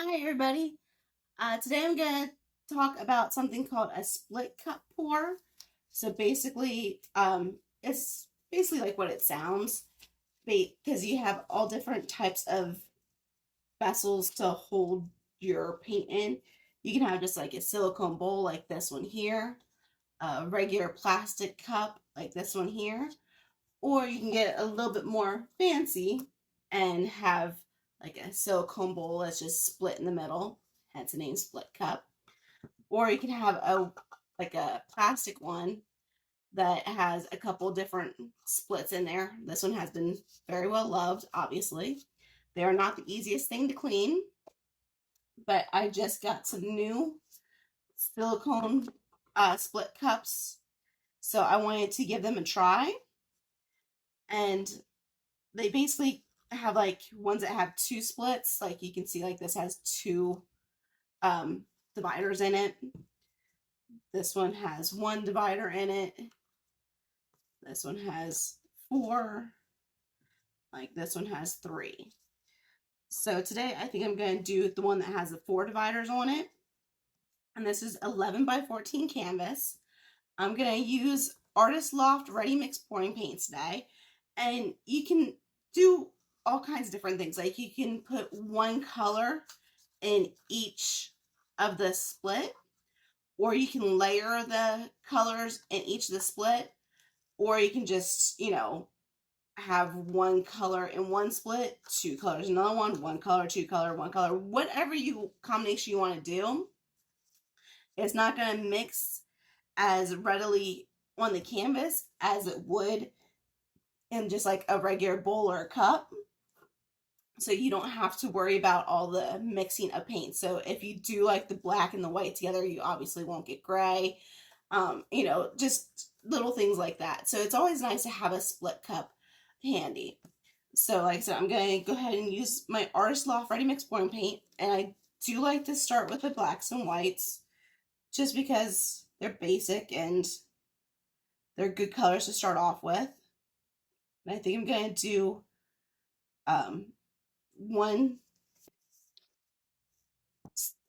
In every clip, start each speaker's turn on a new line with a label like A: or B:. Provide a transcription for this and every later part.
A: Hi everybody. Today I'm going to talk about something called a split cup pour. So basically, it's basically like what it sounds, because you have all different types of vessels to hold your paint in. You can have just like a silicone bowl like this one here, a regular plastic cup like this one here, or you can get a little bit more fancy and have like a silicone bowl that's just split in the middle, hence the name split cup. Or you can have a plastic one that has a couple different splits in there. This one has been very well loved, obviously. They are not the easiest thing to clean, but I just got some new silicone split cups, so I wanted to give them a try. And they basically have like ones that have two splits. Like you can see, like this has two dividers in it. This one has one divider in it. This one has four. Like this one has three. So today I think I'm going to do the one that has the four dividers on it. And this is 11 by 14 canvas. I'm going to use Artist Loft Ready Mix pouring paint today. And you can do all kinds of different things. Like you can put one color in each of the split, or you can layer the colors in each of the split, or you can just, have one color in one split, two colors in another one color, two color, one color, whatever combination you want to do. It's not going to mix as readily on the canvas as it would in just like a regular bowl or a cup. So you don't have to worry about all the mixing of paint. So if you do like the black and the white together, you obviously won't get gray. Just little things like that. So it's always nice to have a split cup handy. So like I said, I'm going to go ahead and use my Artist Loft Ready Mix pouring paint. And I do like to start with the blacks and whites just because they're basic and they're good colors to start off with. And I think I'm going to do one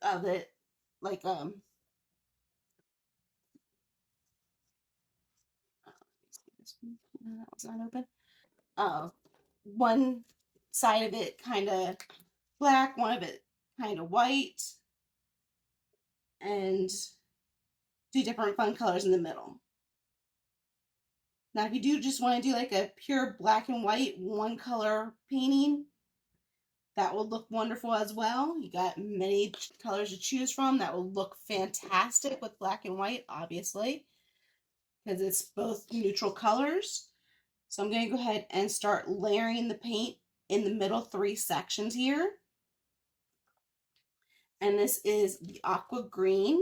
A: of it, like that was not open. One side of it kind of black, one of it kind of white, and do different fun colors in the middle. Now, if you do just want to do like a pure black and white one color painting, that will look wonderful as well. You got many colors to choose from that will look fantastic with black and white, obviously, because it's both neutral colors. So I'm going to go ahead and start layering the paint in the middle three sections here. And this is the aqua green.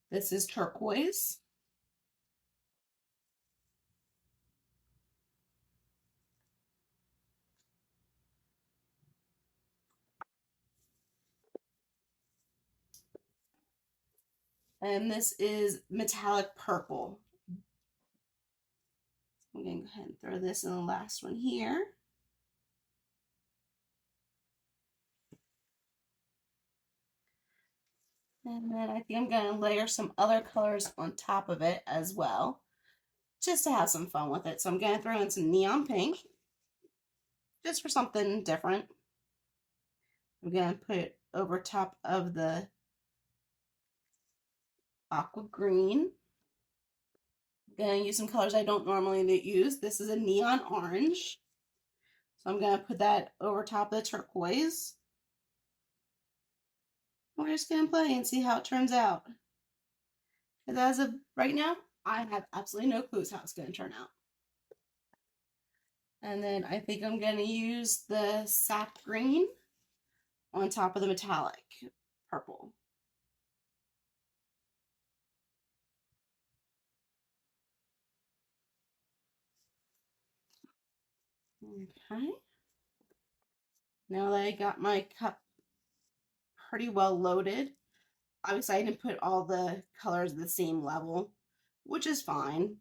A: This is turquoise. And this is metallic purple. I'm going to go ahead and throw this in the last one here. And then I think I'm going to layer some other colors on top of it as well, just to have some fun with it. So I'm going to throw in some neon pink, just for something different. I'm going to put it over top of the aqua green. I'm going to use some colors I don't normally use. This is a neon orange. So I'm going to put that over top of the turquoise. We're just going to play and see how it turns out. Because as of right now, I have absolutely no clues how it's going to turn out. And then I think I'm going to use the sap green on top of the metallic purple. Okay. Now that I got my cup pretty well loaded, obviously I didn't put all the colors at the same level, which is fine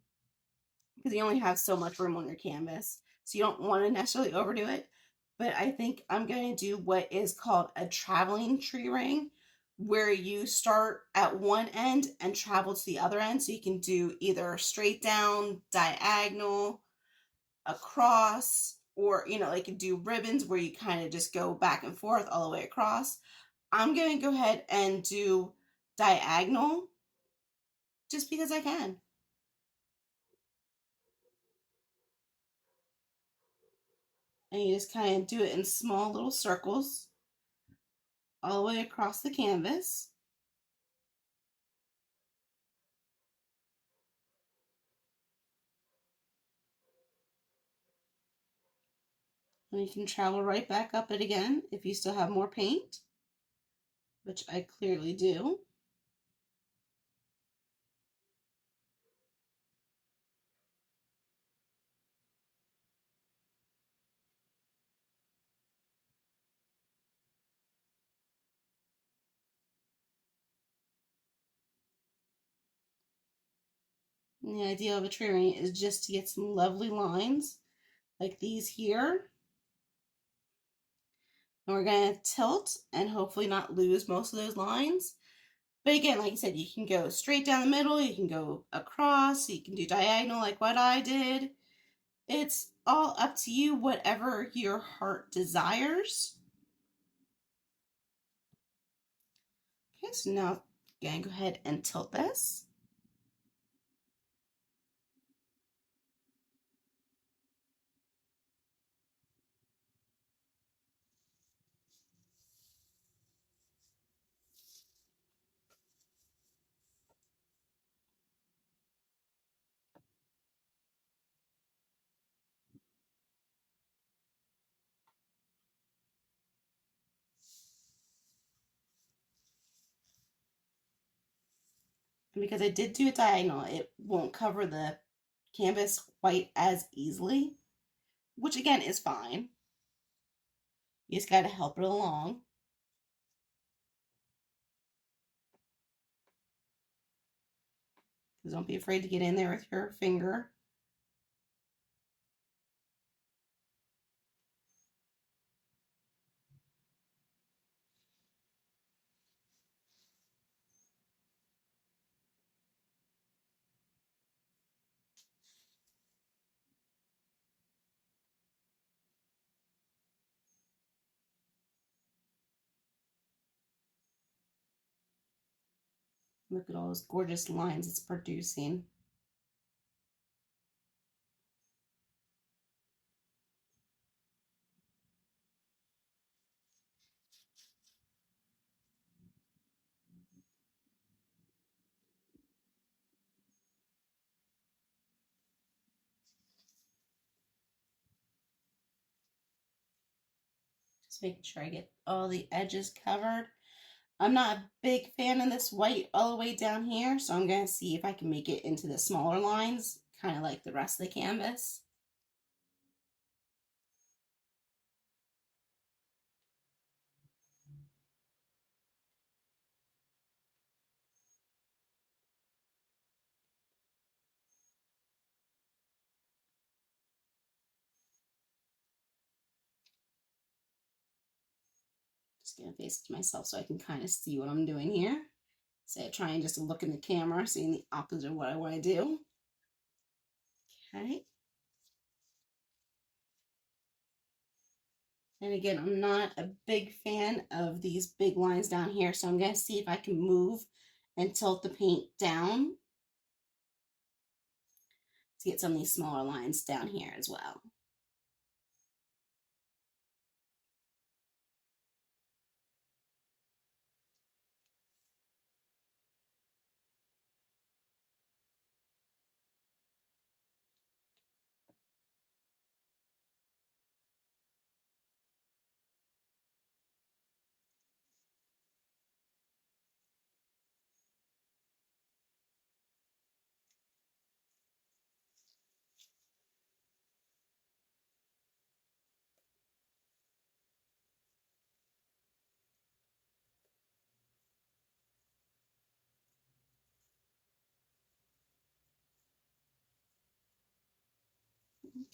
A: because you only have so much room on your canvas. So you don't want to necessarily overdo it. but I think I'm going to do what is called a traveling tree ring, where you start at one end and travel to the other end. So you can do either straight down, diagonal, across, or like you do ribbons where you kind of just go back and forth all the way across. I'm going to go ahead and do diagonal just because I can. And you just kind of do it in small little circles all the way across the canvas. And you can travel right back up it again if you still have more paint, which I clearly do. And the idea of a tree ring is just to get some lovely lines like these here. And we're going to tilt and hopefully not lose most of those lines. But again, like I said, you can go straight down the middle, you can go across, you can do diagonal like what I did. It's all up to you, whatever your heart desires. Okay, so now I'm going to go ahead and tilt this. And because I did do a diagonal, it won't cover the canvas quite as easily, which again is fine. You just got to help it along. Because don't be afraid to get in there with your finger. Look at all those gorgeous lines it's producing. Just making sure I get all the edges covered. I'm not a big fan of this white all the way down here, so I'm going to see if I can make it into the smaller lines, kind of like the rest of the canvas. Just going to face it to myself so I can kind of see what I'm doing here. So trying just to look in the camera, seeing the opposite of what I want to do. Okay. And again, I'm not a big fan of these big lines down here, so I'm going to see if I can move and tilt the paint down to get some of these smaller lines down here as well.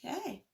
A: Okay.